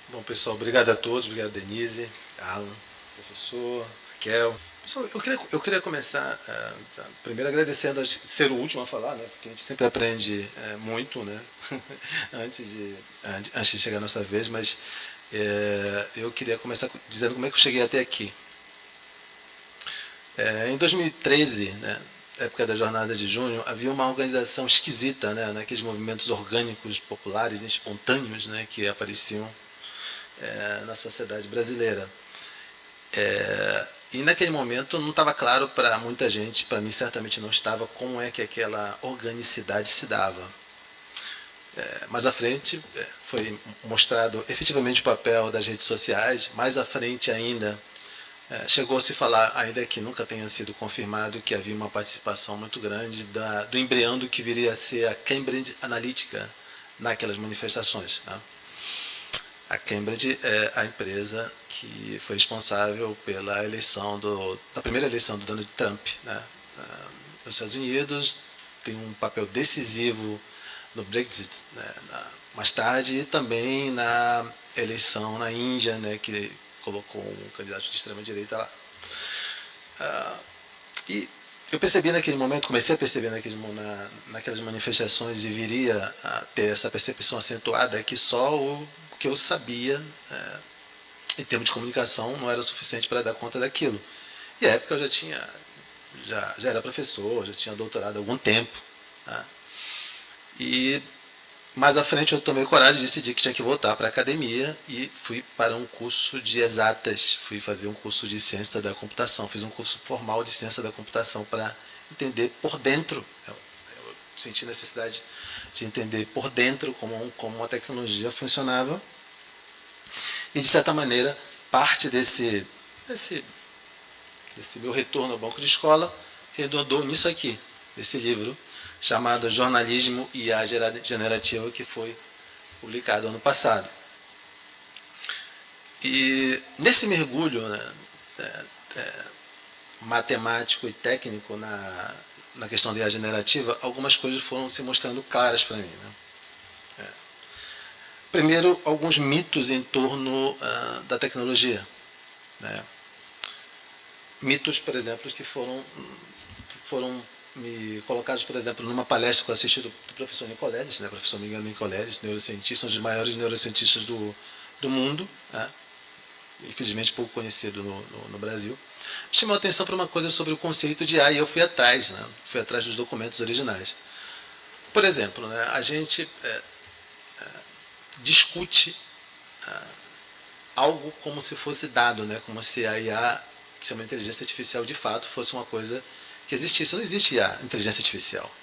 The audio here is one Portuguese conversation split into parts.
Bom, pessoal, obrigado a todos, obrigado Denise, Alan, professor, Raquel. Pessoal, eu queria começar primeiro agradecendo a ser o último a falar, né? Porque a gente sempre aprende muito, né? antes de chegar a nossa vez, mas eu queria começar dizendo como é que eu cheguei até aqui. Em 2013, né, época da Jornada de Junho, havia uma organização esquisita, né, naqueles movimentos orgânicos, populares, espontâneos, né, que apareciam na sociedade brasileira. E naquele momento não estava claro para muita gente, para mim certamente não estava, como é que aquela organicidade se dava. Mais à frente foi mostrado efetivamente o papel das redes sociais, mais à frente ainda chegou a se falar, ainda que nunca tenha sido confirmado, que havia uma participação muito grande do embrião do que viria a ser a Cambridge Analytica naquelas manifestações. Né? A Cambridge é a empresa que foi responsável pela eleição da primeira eleição do Donald Trump, né? Nos Estados Unidos, tem um papel decisivo no Brexit, né? Mais tarde, e também na eleição na Índia, né? Que colocou um candidato de extrema direita lá. E eu percebi naquele momento, comecei a perceber naquelas manifestações e viria a ter essa percepção acentuada que só o que eu sabia em termos de comunicação não era suficiente para dar conta daquilo. E à época eu já era professor, já tinha doutorado há algum tempo. Né? E mais à frente eu tomei coragem e decidi que tinha que voltar para a academia e fui para um curso de exatas, fui fazer um curso de ciência da computação, fiz um curso formal de ciência da computação para entender por dentro, eu senti necessidade de entender por dentro como a tecnologia funcionava e de certa maneira parte desse meu retorno ao banco de escola redondou nisso aqui, esse livro chamado Jornalismo e a Generativa, que foi publicado ano passado. E nesse mergulho matemático e técnico na questão da IA generativa, algumas coisas foram se mostrando claras para mim. Né? Primeiro, alguns mitos em torno da tecnologia. Né? Mitos, por exemplo, que foram me colocados, por exemplo, numa palestra que eu assisti do professor Nicoleles, né, professor Miguel Nicoleles, neurocientista, um dos maiores neurocientistas do mundo, né, infelizmente pouco conhecido no Brasil, chamou a atenção para uma coisa sobre o conceito de IA e eu fui atrás dos documentos originais. Por exemplo, né, a gente discute algo como se fosse dado, né, como se a IA, que é uma inteligência artificial, de fato fosse uma coisa que existisse. Não existe a inteligência artificial.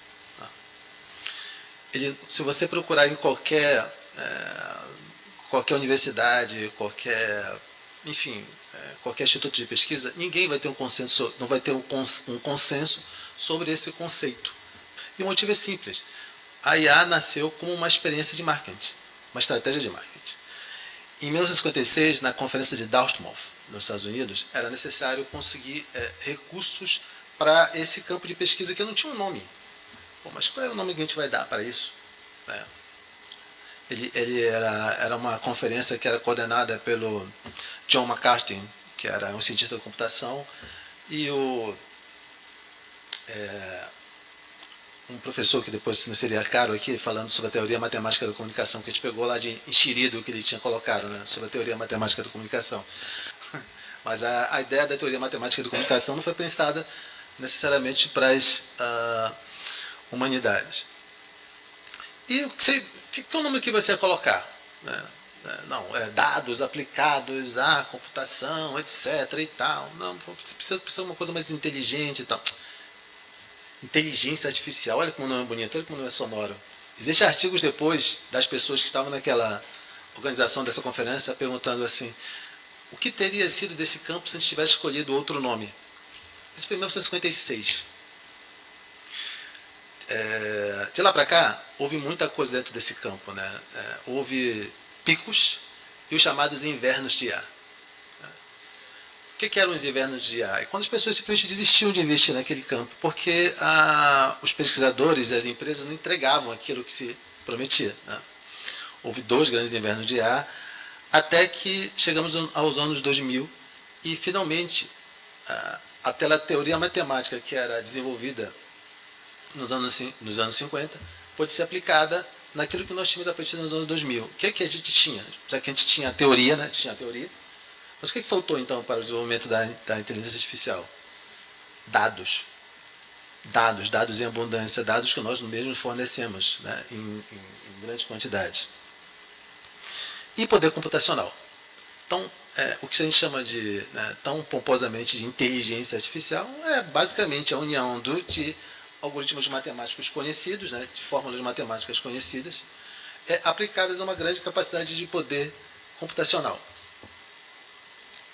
Se você procurar em qualquer universidade, qualquer instituto de pesquisa, ninguém vai ter um consenso, não vai ter um consenso sobre esse conceito. E o motivo é simples. A IA nasceu como uma experiência de marketing, uma estratégia de marketing. Em 1956, na conferência de Dartmouth, nos Estados Unidos, era necessário conseguir recursos para esse campo de pesquisa que não tinha um nome. Bom, mas qual é o nome que a gente vai dar para isso? Ele era uma conferência que era coordenada pelo John McCarthy, que era um cientista da computação, e um professor que depois não seria caro aqui, falando sobre a teoria matemática da comunicação, que a gente pegou lá de enxerido que ele tinha colocado, né, sobre a teoria matemática da comunicação. Mas a ideia da teoria matemática da comunicação não foi pensada necessariamente para as humanidades. E que é o nome que você ia colocar? Não, dados aplicados à computação, etc. e tal. Não, você precisa de uma coisa mais inteligente e tal. Inteligência artificial, olha como não é bonito, olha como não é sonoro. Existem artigos depois das pessoas que estavam naquela organização dessa conferência perguntando assim: o que teria sido desse campo se a gente tivesse escolhido outro nome? Isso foi em 1956. De lá para cá, houve muita coisa dentro desse campo. Né? Houve picos e os chamados invernos de IA. O que eram os invernos de IA? É quando as pessoas simplesmente desistiam de investir naquele campo, porque os pesquisadores e as empresas não entregavam aquilo que se prometia. Né? Houve 2 grandes invernos de IA. Até que chegamos aos anos 2000 e, finalmente, aquela teoria matemática que era desenvolvida nos anos 50 pôde ser aplicada naquilo que nós tínhamos a partir dos anos 2000. O que é que a gente tinha? Já que a gente tinha a teoria, né? Tinha a teoria. Mas o que é que faltou, então, para o desenvolvimento da inteligência artificial? Dados. Dados em abundância, dados que nós mesmos fornecemos, né? em grande quantidade. E poder computacional. Então, o que a gente chama de, tão pomposamente, de inteligência artificial é basicamente a união de algoritmos matemáticos conhecidos, né, de fórmulas matemáticas conhecidas, aplicadas a uma grande capacidade de poder computacional.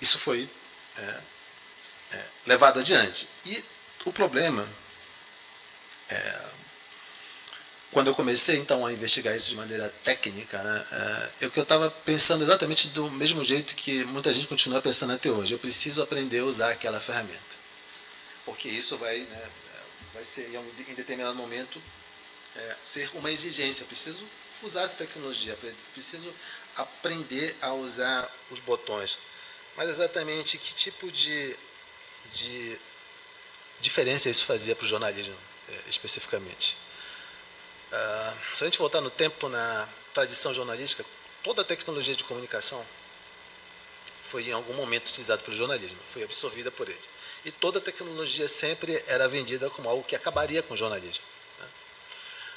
Isso foi levado adiante. E o problema, quando eu comecei então a investigar isso de maneira técnica, né, eu estava pensando exatamente do mesmo jeito que muita gente continua pensando até hoje. Eu preciso aprender a usar aquela ferramenta, porque isso vai ser em determinado momento ser uma exigência. Eu preciso usar essa tecnologia, preciso aprender a usar os botões. Mas exatamente que tipo de diferença isso fazia para o jornalismo especificamente? Se a gente voltar no tempo, na tradição jornalística, toda a tecnologia de comunicação foi em algum momento utilizada pelo jornalismo, foi absorvida por ele. E toda a tecnologia sempre era vendida como algo que acabaria com o jornalismo. Né?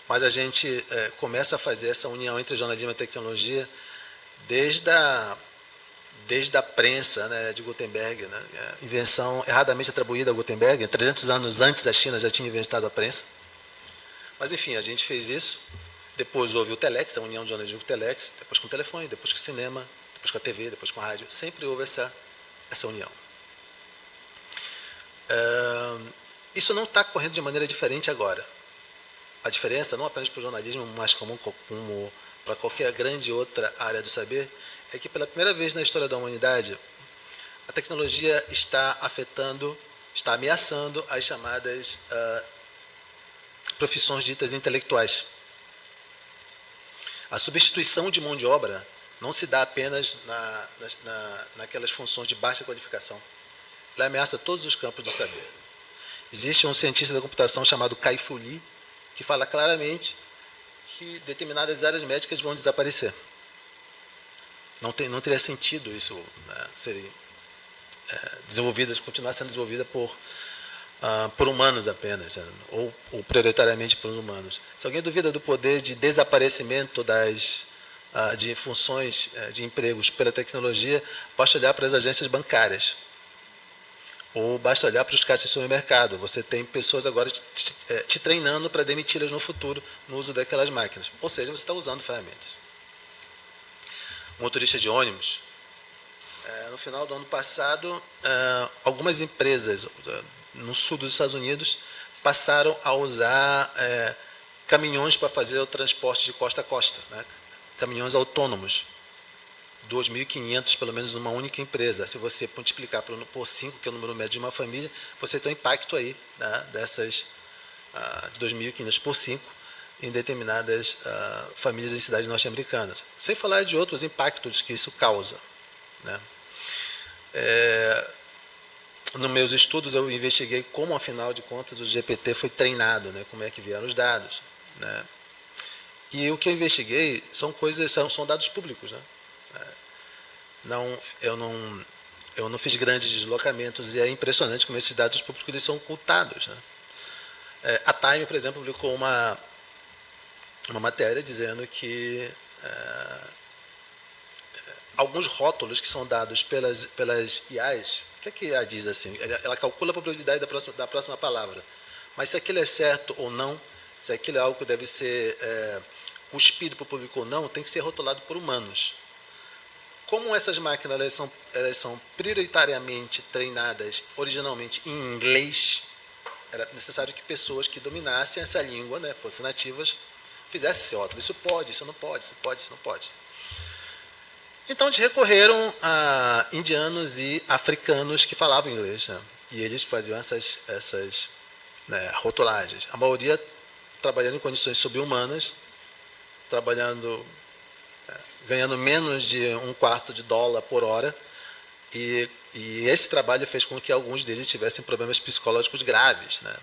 Mas a gente começa a fazer essa união entre jornalismo e tecnologia desde a prensa, né, de Gutenberg, né, invenção erradamente atribuída a Gutenberg. 300 anos antes a China já tinha inventado a prensa. Mas, enfim, a gente fez isso. Depois houve o telex, a união do jornalismo com o telex, depois com o telefone, depois com o cinema, depois com a TV, depois com a rádio. Sempre houve essa união. Isso não está correndo de maneira diferente agora. A diferença, não apenas para o jornalismo, mas como para qualquer grande outra área do saber, é que pela primeira vez na história da humanidade, a tecnologia está ameaçando as chamadas profissões ditas intelectuais. A substituição de mão de obra não se dá apenas naquelas funções de baixa qualificação. Ela ameaça todos os campos do saber. Existe um cientista da computação chamado Kai-Fu Lee, que fala claramente que determinadas áreas médicas vão desaparecer. Não teria sentido isso, né, serem continuar sendo desenvolvidas por humanos apenas, né, ou prioritariamente por humanos. Se alguém duvida do poder de desaparecimento de funções de empregos pela tecnologia, basta olhar para as agências bancárias. Ou basta olhar para os caixas de supermercado. Você tem pessoas agora te treinando para demiti-las no futuro no uso daquelas máquinas. Ou seja, você está usando ferramentas. Motorista de ônibus. No final do ano passado, algumas empresas no sul dos Estados Unidos passaram a usar caminhões para fazer o transporte de costa a costa, né? Caminhões autônomos. 2.500, pelo menos, numa única empresa. Se você multiplicar por 5, que é o número médio de uma família, você tem um impacto aí, né, dessas de 2.500 por 5 em determinadas famílias em cidades norte-americanas. Sem falar de outros impactos que isso causa. Né? Nos meus estudos, eu investiguei como, afinal de contas, o GPT foi treinado, né, como é que vieram os dados. Né? E o que eu investiguei são dados públicos. Né? Eu não fiz grandes deslocamentos e é impressionante como esses dados públicos eles são ocultados. Né? A Time, por exemplo, publicou uma matéria dizendo que alguns rótulos que são dados pelas IAs, o que é que a IA diz assim? Ela calcula a probabilidade da próxima palavra, mas se aquilo é certo ou não, se aquilo é algo que deve ser cuspido para o público ou não, tem que ser rotulado por humanos. Como essas máquinas elas são prioritariamente treinadas originalmente em inglês, era necessário que pessoas que dominassem essa língua, né, fossem nativas, fizessem esse rótulo. Isso pode, isso não pode, isso pode, isso não pode. Então eles recorreram a indianos e africanos que falavam inglês, né, e eles faziam essas rotulagens. A maioria trabalhando em condições subhumanas, trabalhando ganhando menos de $0,25 por hora, e esse trabalho fez com que alguns deles tivessem problemas psicológicos graves, né?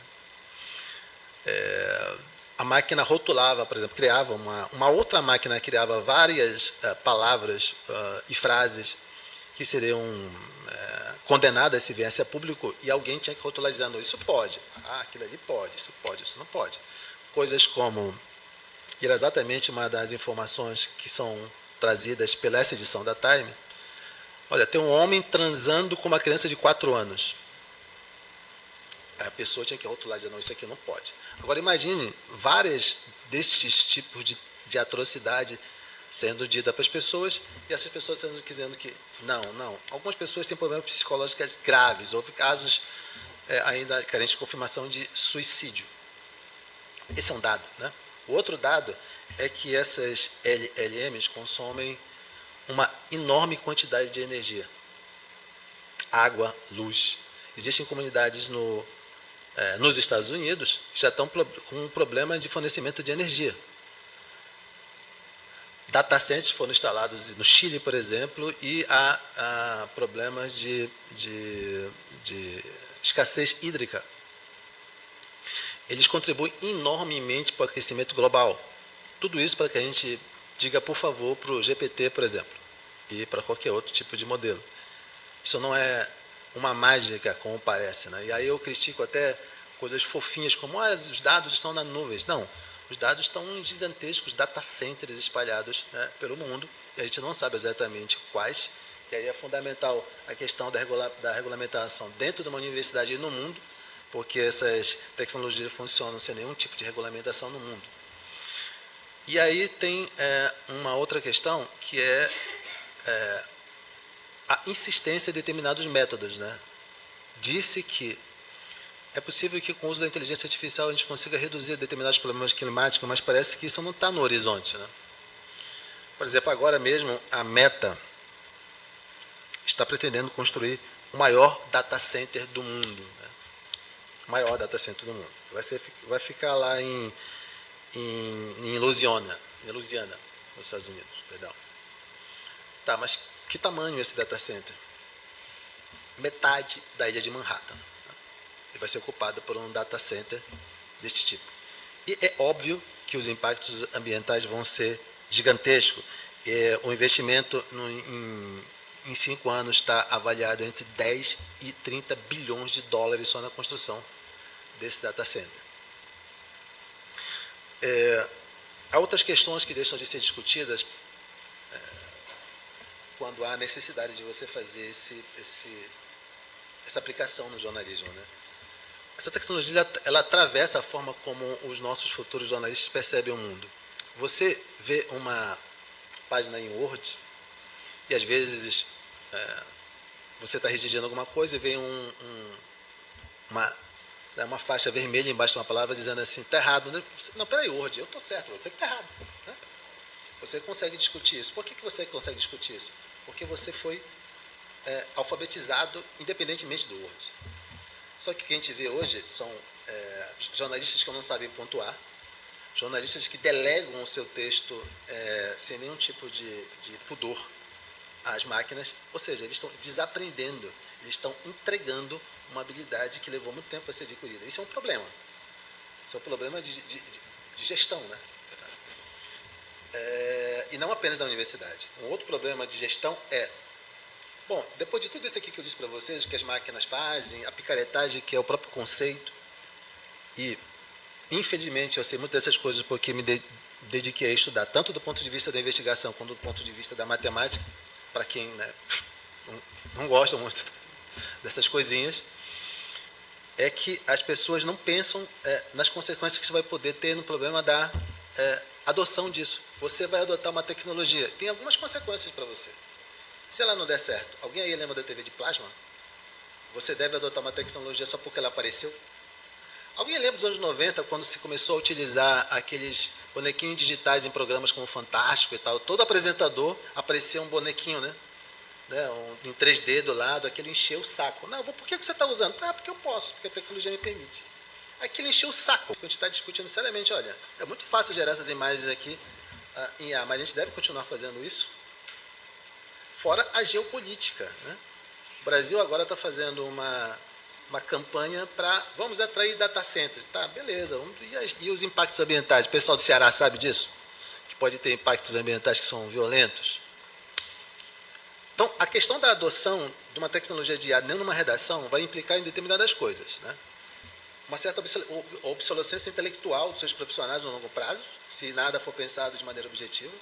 A máquina rotulava, por exemplo, criava uma outra máquina, criava várias palavras e frases que seriam condenadas se viesse a público, e alguém tinha que rotular dizendo: isso pode, aquilo ali pode, isso não pode. Coisas como, e era exatamente uma das informações que são trazidas pela essa edição da Time: olha, tem um homem transando com uma criança de 4 anos. A pessoa tinha que rotular dizendo: não, isso aqui não pode. Agora imagine várias destes tipos de atrocidade sendo dita para as pessoas, e essas pessoas dizendo que não. Algumas pessoas têm problemas psicológicos graves. Houve casos ainda carentes de confirmação de suicídio. Esse é um dado, né? O outro dado é que essas LLMs consomem uma enorme quantidade de energia. Água, luz. Existem comunidades nos Estados Unidos que já estão com um problema de fornecimento de energia. Data centers foram instalados no Chile, por exemplo, e há problemas de escassez hídrica. Eles contribuem enormemente para o aquecimento global. Tudo isso para que a gente diga, por favor, para o GPT, por exemplo, e para qualquer outro tipo de modelo. Isso não é uma mágica, como parece, né? E aí eu critico até coisas fofinhas, como os dados estão nas nuvens. Não, os dados estão em gigantescos data centers espalhados, né, pelo mundo, e a gente não sabe exatamente quais, e aí é fundamental a questão da regulamentação dentro de uma universidade e no mundo, porque essas tecnologias funcionam sem nenhum tipo de regulamentação no mundo. E aí tem uma outra questão, que é a insistência em determinados métodos, né? Disse que é possível que com o uso da inteligência artificial a gente consiga reduzir determinados problemas climáticos, mas parece que isso não está no horizonte, né? Por exemplo, agora mesmo a Meta está pretendendo construir o maior data center do mundo, né? O maior data center do mundo. Vai ficar lá em Louisiana, nos Estados Unidos. Perdão. Tá, mas que tamanho é esse data center? Metade da ilha de Manhattan. E vai ser ocupada por um data center desse tipo. E é óbvio que os impactos ambientais vão ser gigantescos. O investimento em 5 anos está avaliado entre 10 e 30 bilhões de dólares só na construção desse data center. Há outras questões que deixam de ser discutidas quando há necessidade de você fazer essa aplicação no jornalismo, né? Essa tecnologia ela atravessa a forma como os nossos futuros jornalistas percebem o mundo. Você vê uma página em Word e às vezes você está redigindo alguma coisa e vem uma faixa vermelha embaixo de uma palavra dizendo assim: está errado. Não, peraí, Word, eu estou certo, você que está errado, né? Você consegue discutir isso. Por que você consegue discutir isso? Porque você foi alfabetizado independentemente do Word. Só que o que a gente vê hoje são jornalistas que não sabem pontuar, jornalistas que delegam o seu texto sem nenhum tipo de pudor às máquinas, ou seja, eles estão desaprendendo, eles estão entregando uma habilidade que levou muito tempo a ser adquirida. Isso é um problema. Isso é um problema de gestão, né? E não apenas da universidade. Um outro problema de gestão bom, depois de tudo isso aqui que eu disse para vocês, o que as máquinas fazem, a picaretagem, que é o próprio conceito, e, infelizmente, eu sei muitas dessas coisas porque me dediquei a estudar, tanto do ponto de vista da investigação, quanto do ponto de vista da matemática, para quem, né, não gosta muito dessas coisinhas, é que as pessoas não pensam nas consequências que isso vai poder ter no problema da adoção disso. Você vai adotar uma tecnologia, tem algumas consequências para você. Se ela não der certo, alguém aí lembra da TV de plasma? Você deve adotar uma tecnologia só porque ela apareceu? Alguém lembra dos anos 90, quando se começou a utilizar aqueles bonequinhos digitais em programas como Fantástico e tal? Todo apresentador aparecia um bonequinho, né? Em 3D do lado, aquilo encheu o saco. Não, por que você está usando? Porque eu posso, porque a tecnologia me permite. Aquilo encheu o saco. A gente está discutindo seriamente, olha, é muito fácil gerar essas imagens aqui em IA, mas a gente deve continuar fazendo isso. Fora a geopolítica, né? O Brasil agora está fazendo uma campanha para vamos atrair data centers. Tá, beleza. E os impactos ambientais? O pessoal do Ceará sabe disso? Que pode ter impactos ambientais que são violentos. Então, a questão da adoção de uma tecnologia de IA dentro de uma redação vai implicar em determinadas coisas, né? Uma certa obsolescência intelectual dos seus profissionais no longo prazo, se nada for pensado de maneira objetiva.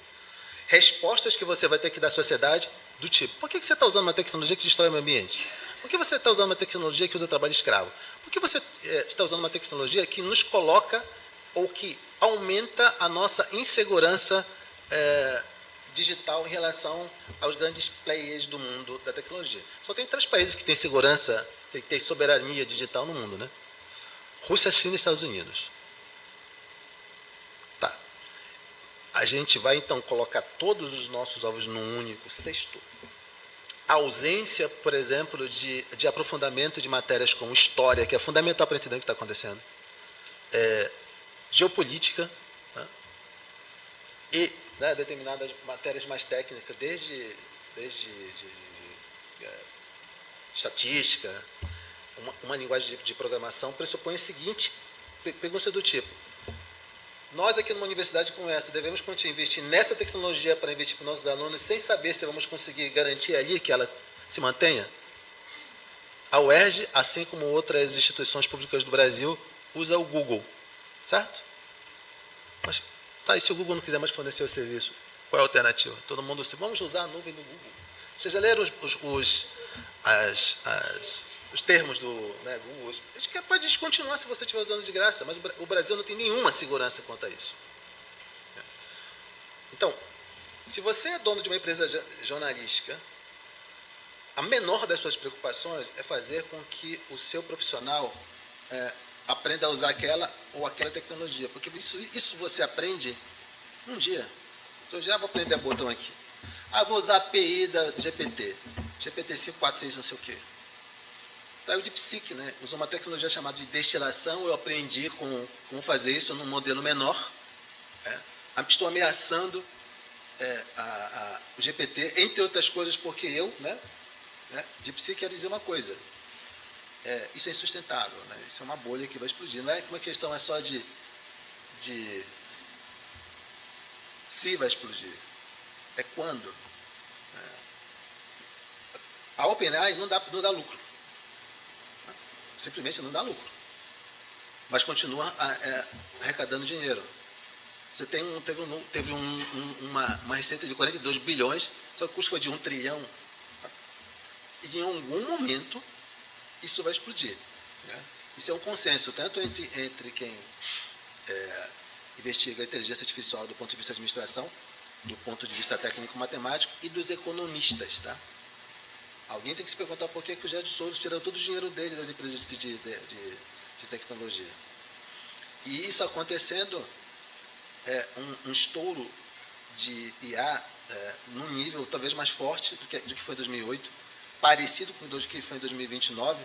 Respostas que você vai ter que dar à sociedade do tipo, por que você está usando uma tecnologia que destrói o meio ambiente? Por que você está usando uma tecnologia que usa trabalho escravo? Por que você está usando uma tecnologia que nos coloca ou que aumenta a nossa insegurança digital em relação aos grandes players do mundo da tecnologia? Só tem 3 países que têm segurança, que têm soberania digital no mundo, né? Rússia, China e Estados Unidos. Tá. A gente vai, então, colocar todos os nossos ovos num único cesto. A ausência, por exemplo, de aprofundamento de matérias como história, que é fundamental para entender o que está acontecendo, geopolítica, né? E determinadas matérias mais técnicas, desde estatística, uma linguagem de programação, pressupõe a seguinte pergunta do tipo: nós aqui numa universidade como essa devemos investir nessa tecnologia para investir para os nossos alunos sem saber se vamos conseguir garantir ali que ela se mantenha? A UERJ, assim como outras instituições públicas do Brasil, usa o Google, certo? Mas tá, e se o Google não quiser mais fornecer o serviço? Qual é a alternativa? Todo mundo diz, vamos usar a nuvem do Google. Vocês já leram os termos do Google? A gente pode descontinuar se você estiver usando de graça, mas o Brasil não tem nenhuma segurança quanto a isso. Então, se você é dono de uma empresa jornalística, a menor das suas preocupações é fazer com que o seu profissional aprenda a usar aquela ou aquela tecnologia, porque isso você aprende um dia. Então, já vou aprender a botão aqui. Vou usar a API da GPT. GPT 5, 4, 6, não sei o quê. Daí o DeepSeek, né, usa uma tecnologia chamada de destilação. Eu aprendi como fazer isso num modelo menor. Estou ameaçando o GPT, entre outras coisas, porque DeepSeek quer dizer uma coisa. Isso é insustentável, né? Isso é uma bolha que vai explodir. Não é que uma questão só de se vai explodir. É quando. A OpenAI não dá lucro. Simplesmente não dá lucro. Mas continua arrecadando dinheiro. Você teve uma receita de 42 bilhões, só que o custo foi de 1 trilhão. E em algum momento isso vai explodir. Né? Isso é um consenso, tanto entre quem investiga a inteligência artificial do ponto de vista de administração, do ponto de vista técnico-matemático e dos economistas. Tá? Alguém tem que se perguntar por que o Gerardo Soros tirou todo o dinheiro dele das empresas de tecnologia. E isso acontecendo, um estouro de IA num nível talvez mais forte do que foi em 2008, parecido com o que foi em 2029,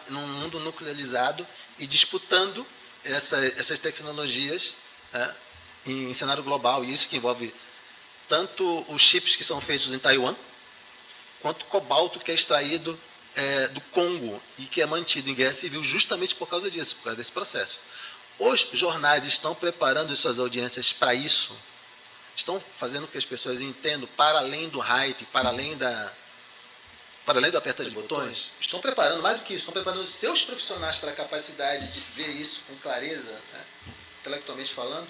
num mundo nuclearizado e disputando essas tecnologias em cenário global. E isso que envolve tanto os chips que são feitos em Taiwan, quanto o cobalto que é extraído do Congo e que é mantido em guerra civil justamente por causa disso, por causa desse processo. Os jornais estão preparando suas audiências para isso, estão fazendo com que as pessoas entendam, para além do hype, para além do apertar de botões, estão preparando, mais do que isso, estão preparando os seus profissionais para a capacidade de ver isso com clareza, intelectualmente falando.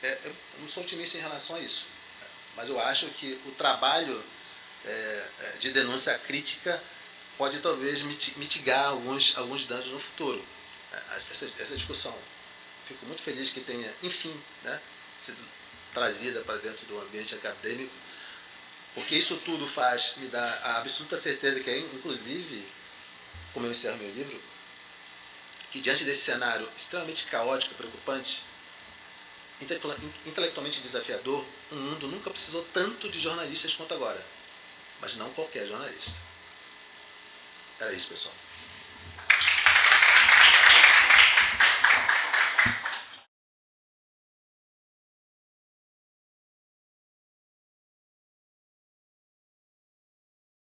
Eu não sou otimista em relação a isso, mas eu acho que o trabalho de denúncia crítica pode talvez mitigar alguns danos no futuro. Essa discussão, fico muito feliz que tenha, enfim, sido trazida para dentro do ambiente acadêmico, porque isso tudo me dá a absoluta certeza que, inclusive, como eu encerro meu livro, que diante desse cenário extremamente caótico e preocupante, intelectualmente desafiador, o mundo nunca precisou tanto de jornalistas quanto agora. Mas não qualquer jornalista. Era isso, pessoal.